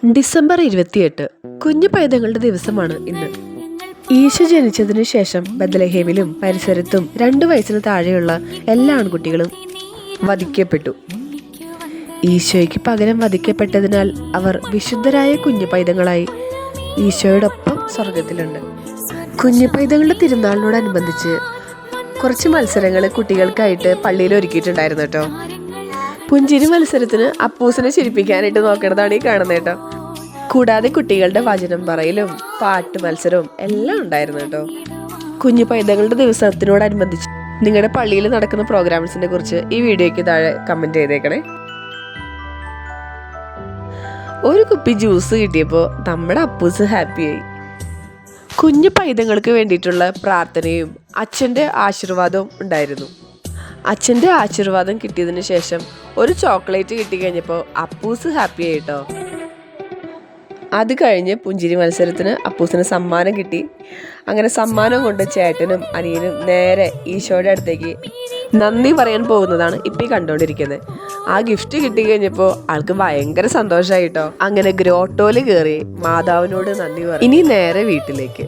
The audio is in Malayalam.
ഡിസംബർ 28 കുഞ്ഞു പൈതങ്ങളുടെ ദിവസമാണ് ഇന്ന്. ഈശോ ജനിച്ചതിനു ശേഷം ബത്ലഹേമിലും പരിസരത്തും 2 വയസ്സിന് താഴെയുള്ള എല്ലാ ആൺകുട്ടികളും വധിക്കപ്പെട്ടു. ഈശോയ്ക്ക് പകരം വധിക്കപ്പെട്ടതിനാൽ അവർ വിശുദ്ധരായ കുഞ്ഞു പൈതങ്ങളായി ഈശോയോടൊപ്പം സ്വർഗത്തിലുണ്ട്. കുഞ്ഞു പൈതങ്ങളുടെ തിരുനാളിനോടനുബന്ധിച്ച് കുറച്ച് മത്സരങ്ങൾ കുട്ടികൾക്കായിട്ട് പള്ളിയിൽ ഒരുക്കിയിട്ടുണ്ടായിരുന്നു കേട്ടോ. പുഞ്ചിരി മത്സരത്തിന് അപ്പൂസിനെ ചിരിപ്പിക്കാനായിട്ട് നോക്കണതാണ് ഈ കാണുന്നത് കേട്ടോ. കൂടാതെ കുട്ടികളുടെ വചനം പറയലും പാട്ട് മത്സരവും എല്ലാം ഉണ്ടായിരുന്നു കേട്ടോ. കുഞ്ഞു പൈതങ്ങളുടെ ദിവസത്തിനോടനുബന്ധിച്ച് നിങ്ങളുടെ പള്ളിയിൽ നടക്കുന്ന പ്രോഗ്രാംസിനെ കുറിച്ച് ഈ വീഡിയോയ്ക്ക് താഴെ കമൻറ്റ് ചെയ്തേക്കണേ. ഒരു കുപ്പി ജ്യൂസ് കിട്ടിയപ്പോൾ നമ്മുടെ അപ്പൂസ് ഹാപ്പിയായി. കുഞ്ഞു പൈതങ്ങൾക്ക് വേണ്ടിയിട്ടുള്ള പ്രാർത്ഥനയും അച്ഛൻ്റെ ആശീർവാദവും ഉണ്ടായിരുന്നു. അച്ഛൻ്റെ ആശീർവാദം കിട്ടിയതിന് ശേഷം ഒരു ചോക്ലേറ്റ് കിട്ടിക്കഴിഞ്ഞപ്പോൾ അപ്പൂസ് ഹാപ്പി ആയിട്ടോ. അത് കഴിഞ്ഞ് പുഞ്ചിരി മത്സരത്തിന് അപ്പൂസിന് സമ്മാനം കിട്ടി. അങ്ങനെ സമ്മാനം കൊണ്ട് ചേട്ടനും അനിയനും നേരെ ഈശോയുടെ അടുത്തേക്ക് നന്ദി പറയാൻ പോകുന്നതാണ് ഇപ്പം കണ്ടുകൊണ്ടിരിക്കുന്നത്. ആ ഗിഫ്റ്റ് കിട്ടിക്കഴിഞ്ഞപ്പോൾ ആൾക്ക് ഭയങ്കര സന്തോഷമായിട്ടോ. അങ്ങനെ ഗ്രോട്ടോയിൽ കയറി മാതാവിനോട് നന്ദി പറയും. ഇനി നേരെ വീട്ടിലേക്ക്.